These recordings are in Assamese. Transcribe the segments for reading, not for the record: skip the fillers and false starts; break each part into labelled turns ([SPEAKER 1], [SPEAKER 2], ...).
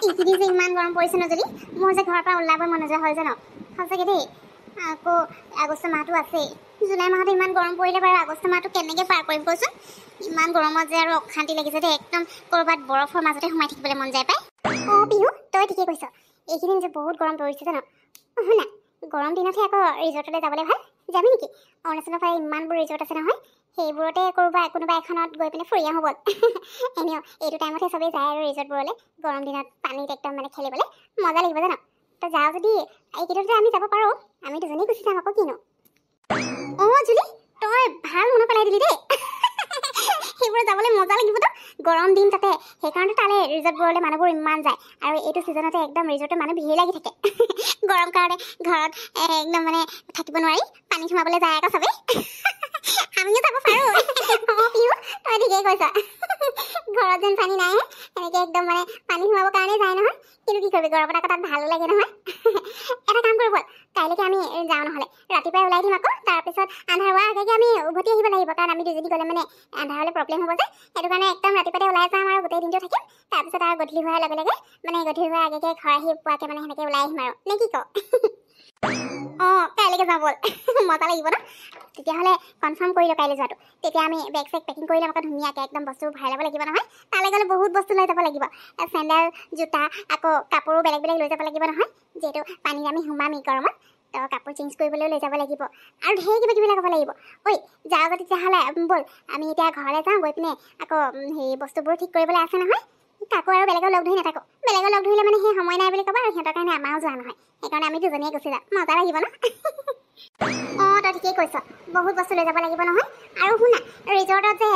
[SPEAKER 1] এইখিনি যে ইমান গৰম পৰিছে ন, যদি মোৰ যে ঘৰৰ পৰা ওলাব মন নোযোৱা হয় জানো সঁচাকৈ দেই। আকৌ আগষ্ট মাহটো আছেই, জুলাই মাহত ইমান গৰম পৰিলে বাৰু আগষ্ট মাহটো কেনেকৈ পাৰ কৰিম কচোন। ইমান গৰমত যে আৰু অশান্তি লাগিছে দেই, একদম ক'ৰবাত বৰফৰ মাজতে সোমাই থাকিবলৈ মন যায় পাই। অঁ পিহু, তই ঠিকেই কৈছ, এইকেইদিন যে বহুত গৰম পৰিছে জানো। শুনা, গৰম দিনতহে আকৌ ৰিজৰ্টলৈ যাবলৈ ভাল, যাবি নেকি? অৰুণাচলৰ ফালে ইমানবোৰ ৰিজৰ্ট আছে নহয়, সেইবোৰতে কোনোবা এখনত গৈ পিনে ফুৰি আহোঁ ব'ল। এনেও এইটো টাইমতহে চবেই যায় আৰু ৰিজৰ্টবোৰলৈ, গৰম দিনত পানীত একদম মানে খেলিবলৈ মজা লাগিব জানো। তই যাওঁ যদি এইকেইদিনতে আমি যাব পাৰোঁ, আমি দুজনী গুচি যাম আকৌ কিনো। অঁ জুলি, তই ভাল মনত পেলাই দিলি দেই। সেইবোৰত যাবলৈ মজা লাগিবতো, গৰম দিন তাতে, সেইকাৰণে তালৈ ৰিজৰ্টবোৰলৈ মানুহবোৰ ইমান যায়। আৰু এইটো ছিজনতে একদম ৰিজৰ্টৰ মানুহ ভিৰ লাগি থাকে। গৰম কাৰণে ঘৰত একদম মানে থাকিব নোৱাৰি পানীত সোমাবলৈ যায় আকৌ চবেই। আমিও যাব পাৰোঁ। অঁ পিহু, তই ঠিকেই কৈছ। ঘৰত যেন পানী নাই, এনেকৈ একদম মানে পানী সোমাবৰ কাৰণেই যায় নহয়। কিন্তু কি কৰিবি, গৰমত আকৌ তাত ভালো লাগে নহয়। এটা কাম কৰোঁ ব'ল, কাইলৈকে আমি যাওঁ নহ'লে, ৰাতিপুৱাই ওলাই দিম আকৌ, তাৰপিছত আন্ধাৰ হোৱাৰ আগে আমি উভতি আহিব লাগিব, কাৰণ আমি দুজনী গ'লে মানে আন্ধাৰ হ'লে প্ৰব্লেম হ'ব যে। সেইটো কাৰণে একদম ৰাতিপুৱাতে ওলাই যাম আৰু গোটেই দিনটো থাকিম, তাৰপিছত আৰু গধূলি হোৱাৰ লগে লগে মানে গধূলি হোৱাৰ আগে ঘৰ আহি পোৱাকৈ মানে সেনেকৈ ওলাই আহিম আৰু, নে কি কওঁ? অঁ কাইলৈকে যাওঁ ব'ল, মজা লাগিব ন। তেতিয়াহ'লে কনফাৰ্ম কৰি লওঁ কাইলৈ যোৱাটো। তেতিয়া আমি বেগ চেগ পেকিং কৰি ল'ম আকৌ ধুনীয়াকৈ, একদম বস্তুবোৰ ভৰাই ল'ব লাগিব নহয়। তালৈ গ'লে বহুত বস্তু লৈ যাব লাগিব, চেণ্ডেল, জোতা, আকৌ কাপোৰো বেলেগ বেলেগ লৈ যাব লাগিব নহয়, যিহেতু পানীত আমি সোমামেই গৰমত। তো কাপোৰ চেঞ্জ কৰিবলৈও লৈ যাব লাগিব, আৰু ঢেৰ কিবা কিবি ল'ব লাগিব। ঐ যাওঁ যদি তেতিয়াহ'লে ব'ল, আমি এতিয়া ঘৰলৈ যাওঁ, গৈ পিনে আকৌ হেৰি বস্তুবোৰ ঠিক কৰিবলৈ আছে নহয়। কাকো আৰু বেলেগৰ লগ ধৰি নাথাকোঁ, বেলেগৰ লগ ধৰিলে মানে সেই সময় নাই বুলি ক'বা, আৰু সিহঁতৰ কাৰণে আমাৰো যোৱা নহয়। সেইকাৰণে আমি দুজনীয়ে গুচি যাম, মজা লাগিব ন। অঁ তই ঠিকেই কৈছ, বহুত বস্তু লৈ যাব লাগিব নহয়। আৰু শুনা, ৰিজৰ্টত যে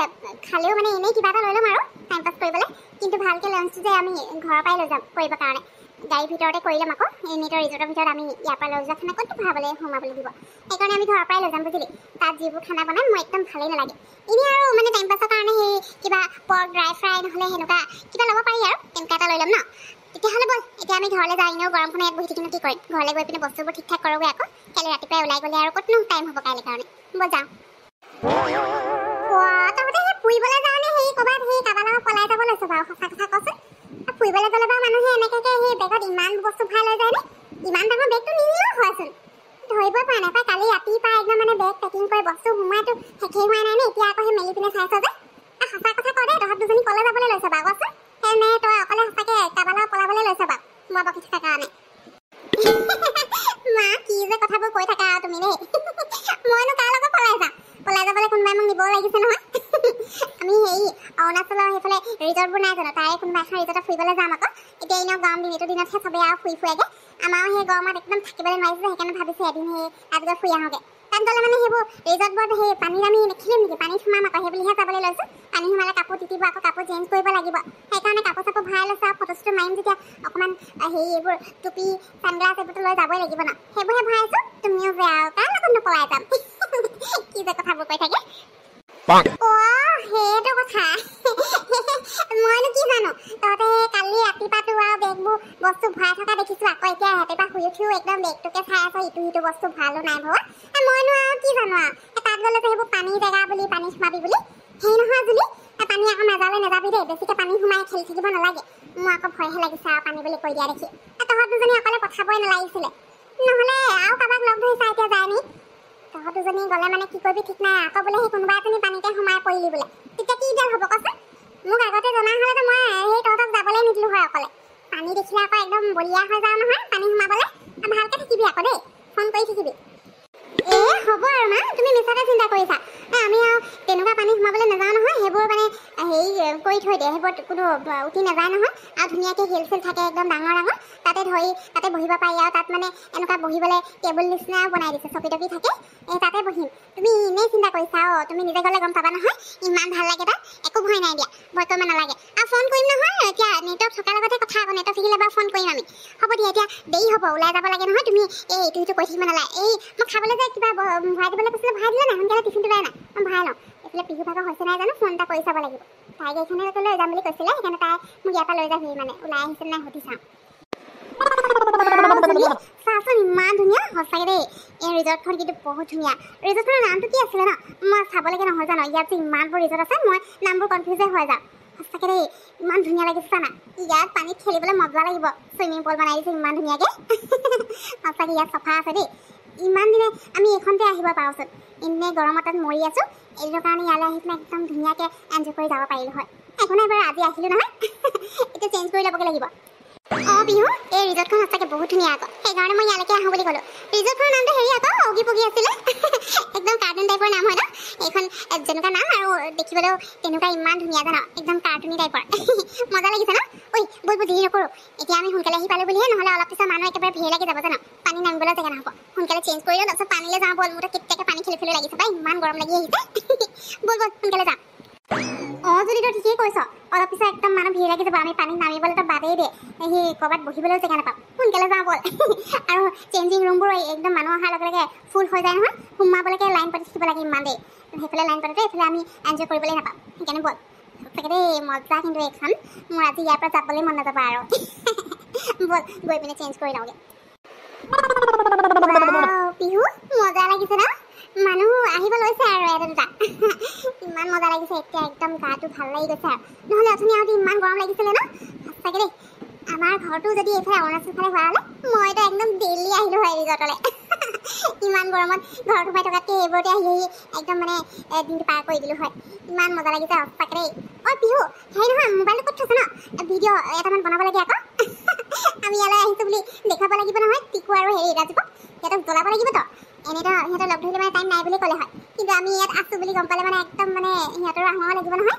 [SPEAKER 1] খালেও মানে এনেই কিবা এটা লৈ ল'ম আৰু টাইম পাছ কৰিবলৈ, কিন্তু ভালকৈ লাঞ্চটো যে আমি ঘৰৰ পৰাই লৈ যাম কৰিবৰ কাৰণে। গাড়ীৰ ভিতৰতে কৰি ল'ম আকৌ, এনেইতো ৰিজৰ্টৰ ভিতৰত আমি ইয়াৰ পৰা লৈ যোৱা খানা ক'তো ভৰাবলৈ সোমাবলৈ দিব। সেইকাৰণে আমি ঘৰৰ পৰাই লৈ যাম বুজিলি। তাত যিবোৰ খানা বনাম মই একদম ভালেই নালাগে। এনেই আৰু মানে টাইম পাছৰ কাৰণে সেই কিবা পৰ্ক ড্ৰাই ফ্ৰাই নহ'লে সেনেকুৱা কিবা ল'ব পাৰি আৰু, তেনেকুৱা এটা লৈ ল'ম ন। তেতিয়াহ'লে ব'ল এতিয়া আমি ঘৰলৈ যাওঁ, এনেও গৰমখনত ইয়াত বহি থাকিনো কি কৰিম। ঘৰলৈ গৈ পিনে বস্তুবোৰ ঠিক ঠাক কৰোঁগৈ আকৌ, কাইলৈ ৰাতিপুৱাই ওলাই গ'লে আৰু ক'তনো টাইম হ'ব কাইলৈ কাৰণে। ব'ল যাওঁ। তহঁতে সেই ফুৰিবলৈ যাওঁনে সেই ক'ৰবাত সেই কাৰোবাৰ লগত পলাই যাব লৈছ বাৰু, সঁচা কথা কচোন। ফুৰিবলৈ গ'লে বাৰু মানুহে এনেকৈ সেই বেগত ইমান বস্তু ভৰাই লৈ যায়নে? ইমান ডাঙৰ বেগটো নিনিলেও হয়চোন। ধৰিবই পৰা নাই পাই, কালি ৰাতিৰ পৰা একদম মানে বেগ পেকিং কৰি বস্তু সোমোৱাইতো শেষেই হোৱা নাই নে, এতিয়া আকৌ সেই মেলি পিনে চাইছ যে। সঁচা কথা ক দেই, তহঁত দুজনী ক'লৈ যাবলৈ লৈছ বাৰু কচোন? সেই নে তই অকলে সঁচাকৈ কাৰোবাৰ লগত পলাবলৈ লৈছ বাৰু মই বকি থকাৰ কাৰণে? মা কি যে কথাবোৰ কৈ থাকা তুমি দেই। মইনো কাৰ লগত পলাই যাম? পলাই যাবলৈ কোনোবাই মোক নিবও লাগিছে নহয়। আমি হেৰি অৰুণাচলৰ সেইফালে ৰিজৰ্টবোৰ নাই জানো, তাৰে কোনোবা এখন ৰিজৰ্টত ফুৰিবলৈ যাম আকৌ। এতিয়া এনেও গৰম দিন, এইটো দিনতহে চবেই আৰু ফুৰি ফুৰেগৈ। আমাৰো সেই গৰমত একদম থাকিবলৈ নোৱাৰিছে, সেইকাৰণে ভাবিছোঁ এদিন সেই তাত গৈ ফুৰি আহোঁগৈ। তাত গ'লে মানে সেইবোৰ ৰিজৰ্টবোৰত সেই পানীত আমি নেখেলিম নেকি, পানীত সোমাম আকৌ, সেইবুলিহে যাবলৈ লৈছোঁ। পানী সোমালে কাপোৰ তিতিব, আকৌ কাপোৰ চেঞ্জ কৰিব লাগিব। সেইকাৰণে কাপোৰ চাপোৰ ভৰাই লৈছোঁ, আৰু ফটো চটো মাৰিম যেতিয়া অকণমান হেৰি এইবোৰ টুপি চানগ্লাছ এইবোৰতো লৈ যাবই লাগিব ন, সেইবোৰহে ভৰাইছোঁ। তুমিও যে আৰু কাৰ লগত নপলাই যাম। কি যে কথাবোৰ কৈ থাকে। সেইটো কথা। মইনো কি জানো, তহঁতে কালি ৰাতিপুৱাতো আৰু বেগবোৰ বস্তু ভৰাই থকা দেখিছোঁ, আকৌ এতিয়া ৰাতিপুৱা শুই উঠিও একদম বেগটোকে চাই আছ, ইটো সিটো বস্তু ভৰালো নাই ভৰোৱা। মইনো আৰু কি জানো আৰু, তাত গ'লে যে সেইবোৰ পানী জেগা বুলি, পানীত সোমাবি বুলি। সেই নহয় জুলি, পানী আকৌ নাযালে নাযাবি দেই, বেছিকৈ পানী সোমাই খেলি থাকিব নালাগে। মোৰ আকৌ ভয়হে লাগিছে আৰু পানী বুলি কৈ দিয়া দেখি। তহঁত দুজনী অকলে পঠাবই নালাগিছিলে, নহ'লে আৰু কাৰোবাক লগ ধৰিছা এতিয়া যায় নি? তহঁত দুজনী গ'লে মানে কি কৰিবি ঠিক নাই, আকৌ বোলে সেই কোনোবা এজনী পানীতে সোমাই পৰিলি বোলে, তেতিয়া কি এতিয়া হ'ব কচোন? মোক আগতে জনা হ'লেতো মই সেই তহঁতক যাবলৈ নিদিলোঁ হয় অকলে। পানী দেখিলে আকৌ একদম বলিয়া হৈ যাওঁ নহয় পানী সোমাবলৈ। ভালকৈ থাকিবি আকৌ দেই, ফোন কৰি থাকিবি। হ'ব আৰু মা, তুমি মিছাতে চিন্তা কৰিছা। আমি আৰু তেনেকুৱা পানী সোমাবলৈ নাযাওঁ নহয়, সেইবোৰ মানে হেৰি কৰি থৈ দিয়ে, সেইবোৰ কোনো উঠি নাযায় নহয়। আৰু ধুনীয়াকৈ হিল চিল থাকে একদম ডাঙৰ ডাঙৰ, তাতে ধৰি তাতে বহিব পাৰি। আৰু তাত মানে এনেকুৱা বহিবলৈ টেবুল নিচিনাও বনাই দিছে, চকী টকী থাকে, তাতে বহিম। তুমি এনেই চিন্তা কৰিছা, তুমি নিজে গ'লে গম পাবা নহয়, ইমান ভাল লাগে তাত, একো ভয় নাই দিয়া, ভয় কৰিব নালাগে। আৰু ফোন কৰিম নহয়, এতিয়া নেটৱৰ্ক থকাৰ লগতে কথা, আকৌ নেটৱৰ্ক থাকিলে বাৰু ফোন কৰিম আমি। হ'ব দিয়া, এতিয়া দেৰি হ'ব, ওলাই যাব লাগে নহয়। তুমি এইটো সিটো কৈ থাকিব নালাগে। মই খাবলৈ যে কিবা ভৰাই দিবলৈ কৈছিলে, ভৰাই দিলে নাই? সোনকালে টিফিনটো লৈ নাই, মই ভৰাই লওঁ। এইফালে পিহু ভাগৰ হৈছে নাই জানো, ফোন এটা কৰি চাব লাগিব। তাই গাড়ীখনলৈ লৈ যাম বুলি কৈছিলে, সেইকাৰণে তাই মোক ইয়াৰ পৰা লৈ যাবহি, মানে ওলাই আহিছে নাই সুধি চাওঁ। চাচোন ইমান ধুনীয়া, সঁচাকৈ দেই। এই ৰিজৰ্টখন কিন্তু বহুত ধুনীয়া। ৰিজৰ্টখনৰ নামটো কি আছিলে ন? মই চাবলৈকে নহয় জানো, ইয়াত যে ইমানবোৰ ৰিজৰ্ট আছে, মই নামবোৰ কনফিউজে হৈ যাওঁ। সঁচাকৈ দেই ইমান ধুনীয়া লাগিছে না ইয়াত পানীত খেলিবলৈ মজা লাগিব চুইমিং পুল বনাই দিছে ইমান ধুনীয়াকৈ সঁচাকৈ ইয়াত চফা আছে দেই ইমান দিনে আমি এইখনতে আহিব পাৰোঁচোন এনেই গৰমত তাত মৰি আছোঁ এইটোৰ কাৰণে ইয়ালৈ আহি পেলাই একদম ধুনীয়াকৈ এনজয় কৰি যাব পাৰিলোঁ হয় একো নাই বাৰু আজি আহিলোঁ নহয় এতিয়া চেঞ্জ কৰি ল'বগৈ লাগিব অঁ বিহু এই ৰিজৰ্টখন সঁচাকৈ বহুত ধুনীয়া আকৌ সেইকাৰণে মই ইয়ালৈকে আহোঁ বুলি ক'লোঁ ৰিজৰ্টখনৰ নামটো হেৰি আকৌ অগি পগি আছিলে একদম কাৰ্টুন টাইপৰ নাম হয় ন এইখন যেনেকুৱা নাম আৰু দেখিবলৈও তেনেকুৱা ইমান ধুনীয়া জানো একদম কাৰ্টুনি টাইপৰ মজা লাগিছে ন ঐ বল বল দেৰি নকৰোঁ এতিয়া আমি সোনকালে আহি পালোঁ বুলিহে নহ'লে অলপ পিছত মানুহ একেবাৰে ভিৰ লাগি যাব জানো পানী নামিবলৈ জেগা নহ'ব সোনকালে চেঞ্জ কৰি লওঁ তাৰপিছত পানীলৈ যাওঁ বল মোৰ কেতিয়াকৈ পানী খেলি খেলি লাগিছে পাই ইমান গৰম লাগি আহিছে বল বল সোনকালে যাওঁ অঁ যদি তই ঠিকেই কৈছ অলপ পিছত একদম মানুহ ভিৰ লাগি যাব আমি পানীত নামিবলৈতো বাদেই দে সেই ক'ৰবাত বহিবলৈও জেগা নাপাওঁ সোনকালে যাওঁ বল আৰু চেঞ্জিং ৰুমবোৰ একদম মানুহ অহাৰ লগে লগে ফুল হৈ যায় নহয় সোমাবলৈকে লাইন পাতি থাকিব লাগে ইমান দেই সেইফালে লাইন পাতোঁতে এইফালে আমি এনজয় কৰিবলৈ নাপাওঁ সেইকাৰণে বল সঁচাকৈ দেই মজা কিন্তু এইখন মোৰ আজি ইয়াৰ পৰা যাবলৈ মন নাযাব আৰু বল গৈ পিনে চেঞ্জ কৰি লওঁগৈ বিহু মজা লাগিছে ন মানুহ আহিব লৈছে আৰু এটা দুটা ইমান মজা লাগিছে এতিয়া একদম গাটো ভাল লাগি গৈছে আৰু নহ'লে অথনি আহোঁতে ইমান গৰম লাগিছিলে ন সঁচাকৈ দেই আমাৰ ঘৰটো যদি এইফালে অৰুণাচল ফালে হোৱা হ'লে মইতো একদম ডেইলি আহিলোঁ হয় ৰিজৰ্টলৈ ইমান গৰমত ঘৰত সোমাই থকাতকৈ এইবোৰতে আহি আহি একদম মানে দিনটো পাৰ কৰি দিলোঁ হয় ইমান মজা লাগিছে সঁচাকৈ দেই অঁ বিহু হেৰি নহয় মোবাইলটো ক'ত থৈছে ন ভিডিঅ' এটামান বনাব লাগে আকৌ আমি ইয়ালৈ আহিছোঁ বুলি দেখাব লাগিব নহয় টিকু আৰু হেৰি ৰাজীৱক সিহঁতক জ্বলাব লাগিবতো এনেতো সিহঁতৰ লগ ধৰিলে মানে টাইম নাই বুলি ক'লে হয় কিন্তু আমি ইয়াত আছোঁ বুলি গম পালে মানে একদম মানে সিহঁতৰ আহোঁ লাগিব নহয়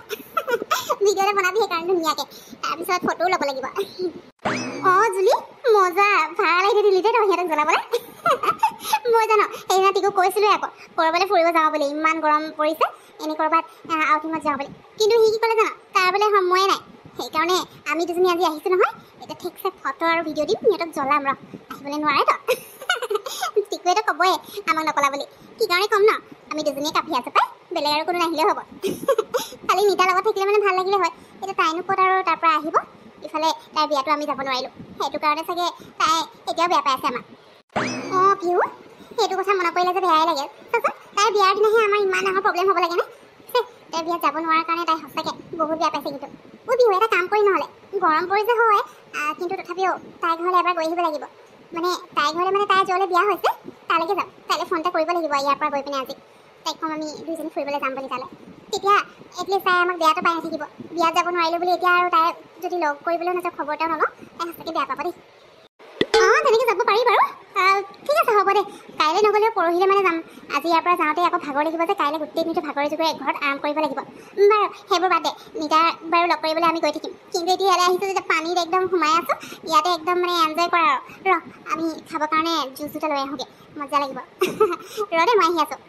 [SPEAKER 1] ভিডিঅ' এটা বনাবি সেইকাৰণে ধুনীয়াকৈ তাৰপিছত ফটোও ল'ব লাগিব অঁ জুলি মজা ভাল আইডিয়া দিলি দেই তই সিহঁতক জ্বলাবলৈ মই জানো সেইদিনা টিকু কৈছিলোঁ আকৌ ক'ৰবালৈ ফুৰিব যাওঁ বুলি ইমান গৰম পৰিছে এনেই ক'ৰবাত আউটিঙত যাওঁ বুলি কিন্তু সি কি ক'লে জানো তাৰ বোলে সময়ে নাই সেইকাৰণে আমি দুজনী আজি আহিছোঁ নহয় এতিয়া ঠিকছে ফটো আৰু ভিডিঅ' দিম সিহঁতক জ্বলাম ৰ আহিবলৈ নোৱাৰেতো টিকুৱেতো ক'বই আমাক নকলা বুলি কি কাৰণে ক'ম ন আমি দুজনীয়ে কাফি আছোঁ পাই বেলেগ আৰু কোনো নাহিলেও হ'ব খালি নিতাৰ লগত থাকিলে মানে ভাল লাগিলে হয় এতিয়া তাইনো ক'ত আৰু তাৰ পৰা আহিব ইফালে তাইৰ বিয়াটো আমি যাব নোৱাৰিলোঁ সেইটো কাৰণে চাগে তাই এতিয়াও বেয়া পাই আছে আমাক অঁ বিহু সেইটো কথা মনত পৰিলে যে বেয়াই লাগে চাচোন তাইৰ বিয়াৰ দিনাহে আমাৰ ইমান ডাঙৰ প্ৰব্লেম হ'ব লাগেনে তাইৰ বিয়াত যাব নোৱাৰাৰ কাৰণে তাই সঁচাকৈ বহুত বেয়া পাইছে কিন্তু বিহু এটা কাম কৰি নহ'লে গৰম পৰিছে হয় কিন্তু তথাপিও তাইৰ ঘৰলৈ এবাৰ গৈ আহিব লাগিব মানে তাইৰ ঘৰলৈ মানে তাইৰ য'লৈ বিয়া হৈছে তালৈকে যাম তাইলৈ ফোন এটা কৰিব লাগিব ইয়াৰ পৰা গৈ পিনে আজি তাইক ক'ম আমি দুইজনী ফুৰিবলৈ যাম বুলি তালৈ তেতিয়া এটলিষ্ট তাই আমাক বেয়াটো পাই নাথাকিব বিয়াত যাব নোৱাৰিলোঁ বুলি এতিয়া আৰু তাই যদি লগ কৰিবলৈ নাযাওঁ খবৰ এটাও নলওঁ তাই সঁচাকৈ বেয়া পাব দেই অঁ তেনেকৈ যাব পাৰি বাৰু ঠিক আছে হ'ব দে কাইলৈ নগ'লেও পৰহিলৈ মানে যাম আজি ইয়াৰ পৰা যাওঁতে আকৌ ভাগৰ লাগিব যে কাইলৈ গোটেই দিনটো ভাগৰে জোগৰে ঘৰত আৰাম কৰিব লাগিব বাৰু সেইবোৰ বাদ দে নিতা বাৰু লগ কৰিবলৈ আমি গৈ থাকিম কিন্তু এতিয়া ইয়ালৈ আহিছোঁ যেতিয়া পানীত একদম সোমাই আছোঁ ইয়াতে একদম মানে এনজয় কৰা আৰু ৰ আমি খাবৰ কাৰণে জুচ দুটা লৈ আহোঁগৈ মজা লাগিব ৰ দেই মই আহি আছোঁ